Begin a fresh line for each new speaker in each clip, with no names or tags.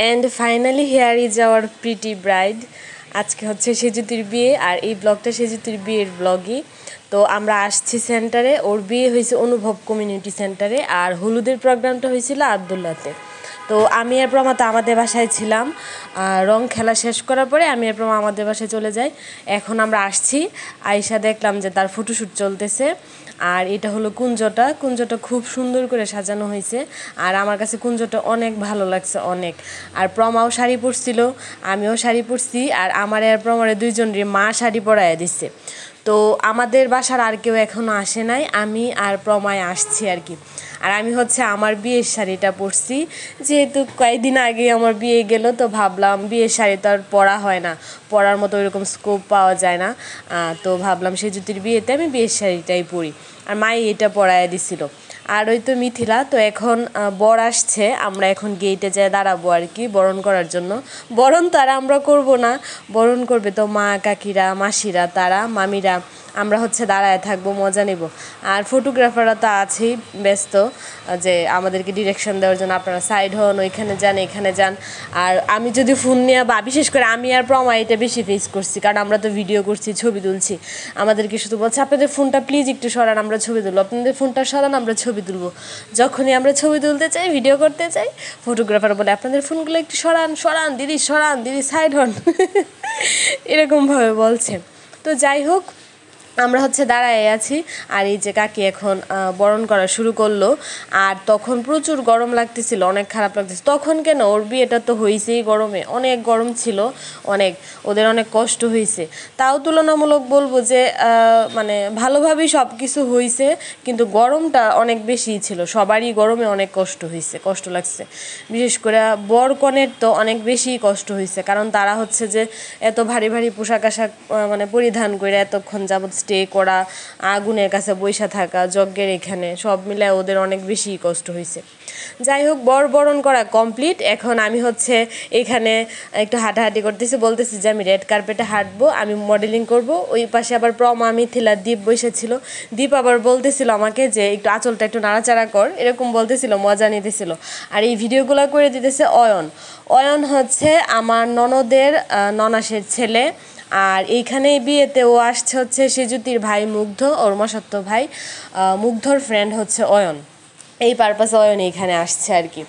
And finally here is our pretty bride. আজকে হচ্ছে সেজুতির বিয়ে আর এই ব্লগটা সেজুতির বিয়ের ব্লগই। তো আমরা আসছি সেন্টারে, ওর বিয়ে হয়েছে অনুভব কমিউনিটি সেন্টারে আর হলুদের প্রোগ্রামটা হয়েছিল আবদুল্লাতে। তো আমি আর প্রমা তো আমাদের বাসায় ছিলাম, রং খেলা শেষ করার পরে আমি আর প্রমা আমাদের বাসায় চলে যাই। এখন আমরা আসছি, আয়শা দেখলাম যে তার ফটোশ্যুট চলতেছে। আর এটা হলো কুঞ্জটা খুব সুন্দর করে সাজানো হয়েছে আর আমার কাছে কুঞ্জটা অনেক ভালো লাগছে অনেক। আর প্রমাও শাড়ি পরছিল, আমিও শাড়ি পরছি আর আমার আর প্রমারে দুইজনের মা শাড়ি পরাইয়া দিচ্ছে। তো আমাদের বাসার আর কেউ এখনও আসে নাই, আমি আর প্রমায় আসছি আর কি। আর আমি হচ্ছে আমার বিয়ের শাড়িটা পরছি, যেহেতু কয়েকদিন আগে আমার বিয়ে গেল, তো ভাবলাম বিয়ের শাড়ি তো আর পরা হয় না, পরার মতো ওইরকম স্কোপ পাওয়া যায় না। তো ভাবলাম সেজুতির বিয়েতে আমি বিয়ের শাড়িটাই পরি, আর মাই এটা পরাইয়া দিছিল। আর ওই তো মিথিলা, তো এখন বর আসছে, আমরা এখন গেটে যেয়ে দাঁড়াবো আর কি বরণ করার জন্য। বরণ তো আর আমরা করবো না, বরণ করবে তো মা, কাকিরা, মাসিরা, তারা মামিরা। আমরা হচ্ছে দাঁড়ায় থাকবো, মজা নেব। আর ফটোগ্রাফাররা তো আছেই ব্যস্ত যে আমাদেরকে ডিরেকশন দেওয়ার জন্য, আপনারা সাইড হন, ওইখানে যান, এখানে যান। আর আমি যদি ফোন নিয়ে বা বিশেষ করে আমি আর প্রমা এটা বেশি ফেস করছি, কারণ আমরা তো ভিডিও করছি, ছবি তুলছি। আমাদেরকে শুধু বলছে আপনাদের ফোনটা প্লিজ একটু সরান, আমরা ছবি তুলবো, আপনাদের ফোনটা সরান, আমরা ছবি তুলবো। যখনই আমরা ছবি তুলতে চাই, ভিডিও করতে চাই, ফটোগ্রাফার বলে আপনাদের ফোনগুলো একটু সরান সরান দিদি, সরান দিদি, সাইড হন। এরকমভাবে বলছে। তো যাই হোক, আমরা হচ্ছে দাঁড়ায় আছি আর এই যে কাকি এখন বরণ করা শুরু করলো। আর তখন প্রচুর গরম লাগতেছিল, অনেক খারাপ লাগতেছিল। তখন কেন, ওর বিয়েটা তো হয়েছেই গরমে, অনেক গরম ছিল, অনেক ওদের অনেক কষ্ট হয়েছে। তাও তুলনামূলক বলবো যে মানে ভালোভাবেই সব কিছু হয়েছে, কিন্তু গরমটা অনেক বেশি ছিল, সবারই গরমে অনেক কষ্ট হয়েছে, কষ্ট লাগছে। বিশেষ করে বর কনের তো অনেক বেশি কষ্ট হয়েছে, কারণ তারা হচ্ছে যে এত ভারী ভারী পোশাক আশাক মানে পরিধান করে এতক্ষণ যাবৎ স্টে করা, আগুনের কাছে বৈশা থাকা, যজ্ঞের এখানে, সব মিলে ওদের অনেক বেশি কষ্ট হয়েছে। যাই হোক, বরণ করা কমপ্লিট। এখন আমি হচ্ছে এখানে একটু হাঁটাহাঁটি করতেছি, বলতেছি যে আমি রেড কার্পেটে হাঁটবো, আমি মডেলিং করব। ওই পাশে আবার প্রমা, মিথিলা, দীপ বসেছিল। দীপ আবার বলতেছিল আমাকে যে একটু আঁচলটা একটু নাড়াচাড়া কর, এরকম বলতেছিল, মজা নিতেছিল। আর এই ভিডিওগুলো করে দিতেছে অয়ন হচ্ছে আমার ননদের ননাসের ছেলে। আর এইখানে বিয়েতে ও আসছে হচ্ছে সেজুতির ভাই মুগ্ধ, ওর মাসাতো ভাই। মুগ্ধর ফ্রেন্ড হচ্ছে অয়ন, এই পারপাসে অয়ন এইখানে আসছে আর কি।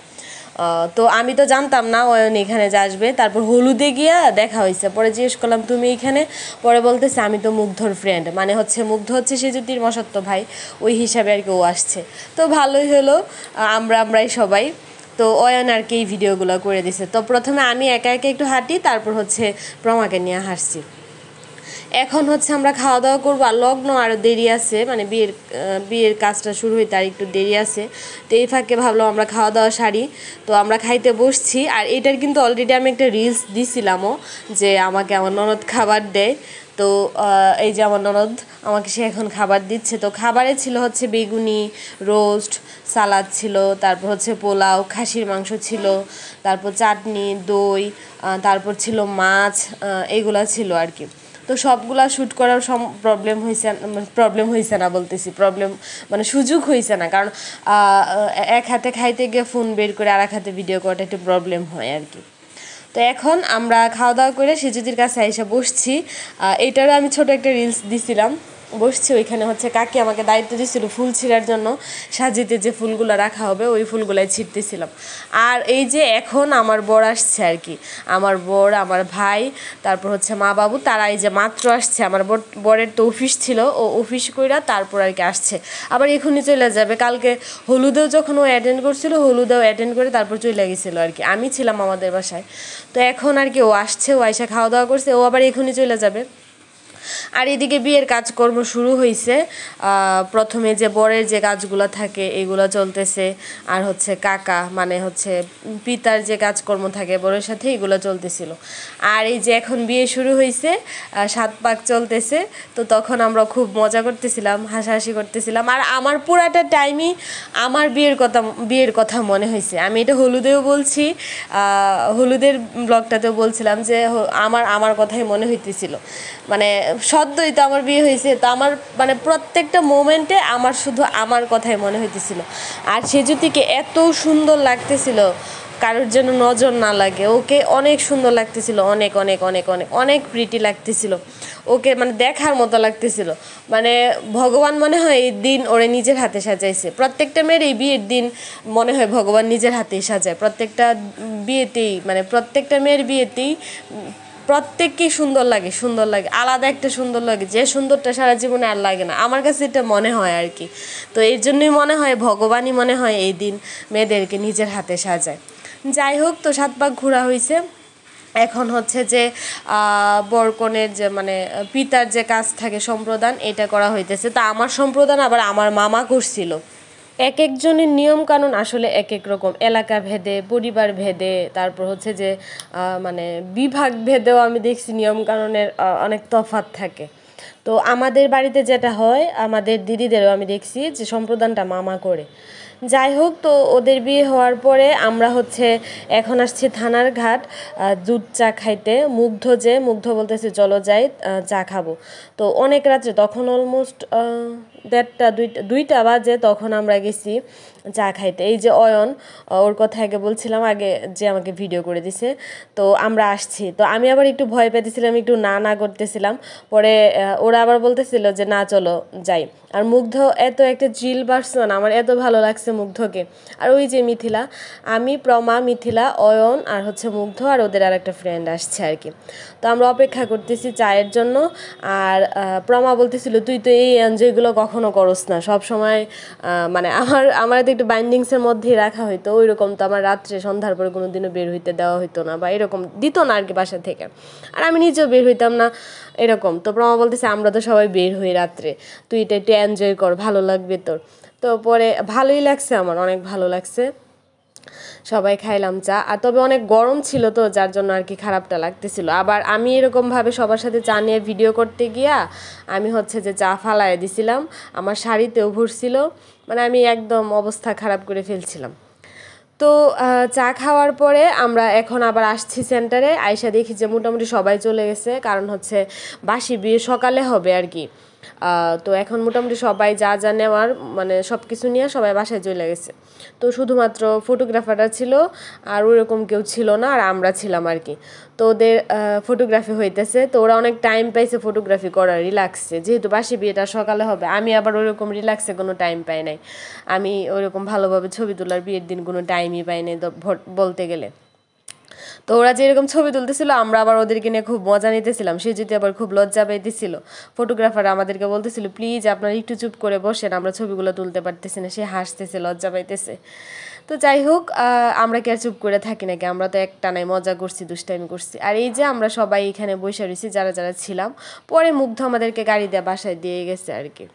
তো আমি তো জানতাম না অয়ন এখানে যে আসবে। তারপর হলুদে গিয়া দেখা হয়েছে, পরে জিজ্ঞেস করলাম তুমি এইখানে, পরে বলতেছে আমি তো মুগ্ধর ফ্রেন্ড, মানে হচ্ছে মুগ্ধ হচ্ছে সেজুতির মাসাতো ভাই, ওই হিসাবে আর কি ও আসছে। তো ভালোই হলো, আমরাই সবাই। তো অয়ন আর কি এই ভিডিওগুলো করে দিছে। তো প্রথমে আমি একা একা একটু হাঁটি, তারপর হচ্ছে প্রমাকে নিয়ে হাসছি। এখন হচ্ছে আমরা খাওয়া দাওয়া করবো, আর লগ্ন আরও দেরি আছে, মানে বিয়ের কাজটা শুরু হইতে আর একটু দেরি আছে। তো এই ফাঁকে ভাবলাম আমরা খাওয়া দাওয়া সারি। তো আমরা খাইতে বসছি, আর এটার কিন্তু অলরেডি আমি একটা রিলস দিছিলামও যে আমাকে আমার ননদ খাবার দেয়। তো এই যে আমার ননদ আমাকে সে এখন খাবার দিচ্ছে। তো খাবারে ছিল হচ্ছে বেগুনি, রোস্ট, সালাদ ছিল, তারপর হচ্ছে পোলাও, খাসির মাংস ছিল, তারপর চাটনি, দই, তারপর ছিল মাছ, এইগুলা ছিল আর কি। তো সবগুলা শ্যুট করার প্রবলেম হয়েছে না, বলতেছি প্রবলেম মানে সুযোগ হয়েছে না, কারণ এক হাতে খাইতে গিয়ে ফোন বের করে আর এক হাতে ভিডিও করাটা একটু প্রবলেম হয় আর কি। তো এখন আমরা খাওয়া দাওয়া করে সেজুতির কাছে এসে বসছি। এইটারও আমি ছোট একটা রিলস দিছিলাম, বসছি ওইখানে হচ্ছে কাকি আমাকে দায়িত্ব দিয়েছিল ফুল ছিঁড়ার জন্য, সাজিতে যে ফুলগুলো রাখা হবে ওই ফুলগুলাই ছিঁড়তেছিলাম। আর এই যে এখন আমার বর আসছে আর কি, আমার বর, আমার ভাই, তারপর হচ্ছে মা বাবু, তারা এই যে মাত্র আসছে। আমার বরের তো অফিস ছিল, ও অফিস কইরা তারপর আর কি আসছে, আবার এখনই চলে যাবে। কালকে হলুদেও যখন ও অ্যাটেন্ড করছিল, হলুদেও অ্যাটেন্ড করে তারপর চলে গেছিলো আর কি, আমি ছিলাম আমাদের বাসায়। তো এখন আর কি ও আসছে, ও আইসা খাওয়া দাওয়া করছে, ও আবার এখনই চলে যাবে। আর এদিকে বিয়ের কাজকর্ম শুরু হয়েছে। প্রথমে যে বরের যে কাজগুলো থাকে এগুলো চলতেছে, আর হচ্ছে কাকা মানে হচ্ছে পিতার যে কাজকর্ম থাকে বরের সাথে, এগুলো চলতেছিল। আর এই যে এখন বিয়ে শুরু হয়েছে, 7 পাক চলতেছে। তো তখন আমরা খুব মজা করতেছিলাম, হাসাহাসি করতেছিলাম। আর আমার পুরাটা টাইমই আমার বিয়ের কথা মনে হয়েছে। আমি এটা হলুদেও বলছি, হলুদের ব্লগটাতেও বলছিলাম যে আমার কথাই মনে হইতেছিল। মানে সদ্যই তো আমার বিয়ে হয়েছে, তো আমার মানে প্রত্যেকটা মোমেন্টে আমার শুধু আমার কথাই মনে হইতেছিল। আর সেজুতিকে এত সুন্দর লাগতেছিল, কারোর যেন নজর না লাগে। ওকে অনেক সুন্দর লাগতেছিল, অনেক অনেক অনেক অনেক অনেক প্রিটি লাগতেছিল ওকে, মানে দেখার মতো লাগতেছিল। মানে ভগবান মনে হয় এই দিন ওরে নিজের হাতে সাজাইছে। প্রত্যেকটা মেয়ের এই বিয়ের দিন মনে হয় ভগবান নিজের হাতেই সাজায়, প্রত্যেকটা বিয়েতেই, মানে প্রত্যেকটা মেয়ের বিয়েতেই প্রত্যেককেই সুন্দর লাগে, সুন্দর লাগে, আলাদা একটা সুন্দর লাগে, যে সুন্দরটা সারা জীবনে আর লাগে না। আমার কাছে এটা মনে হয় আর কি। তো এই জন্যই মনে হয় ভগবানই মনে হয় এই দিন মেয়েদেরকে নিজের হাতে সাজায়। যাই হোক, তো 7 পাক ঘোরা হয়েছে। এখন হচ্ছে যে বরকনের যে মানে পিতার যে কাজ থাকে সম্প্রদান, এটা করা হইতেছে। তা আমার সম্প্রদান আবার আমার মামা করছিল। এক একজনের নিয়ম কানুন আসলে এক এক রকম, এলাকা ভেদে, পরিবার ভেদে, তারপর হচ্ছে যে মানে বিভাগ ভেদেও আমি দেখছি নিয়ম কানুনের অনেক তফাৎ থাকে। তো আমাদের বাড়িতে যেটা হয়, আমাদের দিদিদেরও আমি দেখছি যে সম্প্রদানটা মামা করে। যাই হোক, তো ওদের বিয়ে হওয়ার পরে আমরা হচ্ছে এখন আসছি থানার ঘাট দুধ চা খাইতে। মুগ্ধ বলতেছে চলো যাই চা খাবো। তো অনেক রাত্রে, তখন অলমোস্ট 1:30-2টা বাজে, তখন আমরা গেছি চা খাইতে। এই যে অয়ন, ওর কথা আগে বলছিলাম, আগে যে আমাকে ভিডিও করে দিছে। তো আমরা আসছি, তো আমি আবার একটু ভয় পেতেছিলাম, একটু না না করতেছিলাম। পরে ওরা আবার বলতেছিল যে না চলো যাই। আর মুগ্ধ এত একটা চিল পারসন, আমার এত ভালো লাগছে মুগ্ধকে। আর ওই যে মিথিলা, আমি, প্রমা, মিথিলা, অয়ন আর হচ্ছে মুগ্ধ, আর ওদের আর একটা ফ্রেন্ড আসছে আর কি। তো আমরা অপেক্ষা করতেছি চায়ের জন্য। আর প্রমা বলতেছিল তুই তো এই এনজয়গুলো কখনো করস না, সব সময় মানে আমার তো একটু বাইন্ডিংসের মধ্যেই রাখা হইতো, ওই রকম তো আমার রাত্রে সন্ধ্যার পরে কোনো দিনও বের হইতে দেওয়া হইতো না, বা এরকম দিত না আর কি বাসা থেকে। আর আমি নিজেও বের হইতাম না এরকম। তো প্রমা বলতেছে আমরা তো সবাই বের হই রাত্রে, তুই এটা একটু এনজয় কর, ভালো লাগবে তোর। তো পরে ভালোই লাগছে, আমার অনেক ভালো লাগছে। সবাই খাইলাম চা। আর তবে অনেক গরম ছিল, তো যার জন্য আর কি খারাপটা লাগতেছিল। আবার আমি এরকমভাবে সবার সাথে চা নিয়ে ভিডিও করতে গিয়া আমি হচ্ছে যে চা ফালায় দিছিলাম, আমার শাড়িতেও ভরছিল, মানে আমি একদম অবস্থা খারাপ করে ফেলছিলাম। তো চা খাওয়ার পরে আমরা এখন আবার আসছি সেন্টারে। আইসা দেখি যে মোটামুটি সবাই চলে গেছে, কারণ হচ্ছে বাসি বিয়ে সকালে হবে আর কি। তো এখন মোটামুটি সবাই যা যা নেওয়ার মানে সব কিছু নিয়ে সবাই বাসায় চলে গেছে। তো শুধুমাত্র ফটোগ্রাফাররা ছিল, আর ওরকম কেউ ছিল না, আর আমরা ছিলাম আর কি। তো ওদের ফটোগ্রাফি হইতেছে, তো ওরা অনেক টাইম পাইছে ফটোগ্রাফি করার, রিল্যাক্সে, যেহেতু বাসি বিয়েটা সকালে হবে। আমি আবার ওইরকম রিল্যাক্সে কোনো টাইম পাই নাই, আমি ওইরকম ভালোভাবে ছবি তোলার বিয়ের দিন কোনো টাইমই পাই নাই বলতে গেলে। তো ওরা যেরকম ছবি তুলতেছিল, আমরা আবার ওদেরকে নিয়ে খুব মজা নিতেছিলাম। সে যদি আবার খুব লজ্জা পাইতেছিল, ফটোগ্রাফার আমাদেরকে বলতেছিল প্লিজ আপনারা একটু চুপ করে বসেন, আমরা ছবিগুলো তুলতে পারতেছি না। সে হাসতেছে, লজ্জা পাইতেছে। তো যাই হোক, আমরা কি আর চুপ করে থাকি নাকি, আমরা তো একটানাই মজা করছি, দুষ্টাইমি করছি। আর এই যে আমরা সবাই এখানে বসে রয়েছি যারা যারা ছিলাম। পরে মুগ্ধ আমাদেরকে গাড়ি দিয়ে বাসায় দিয়ে গেছে আর কি।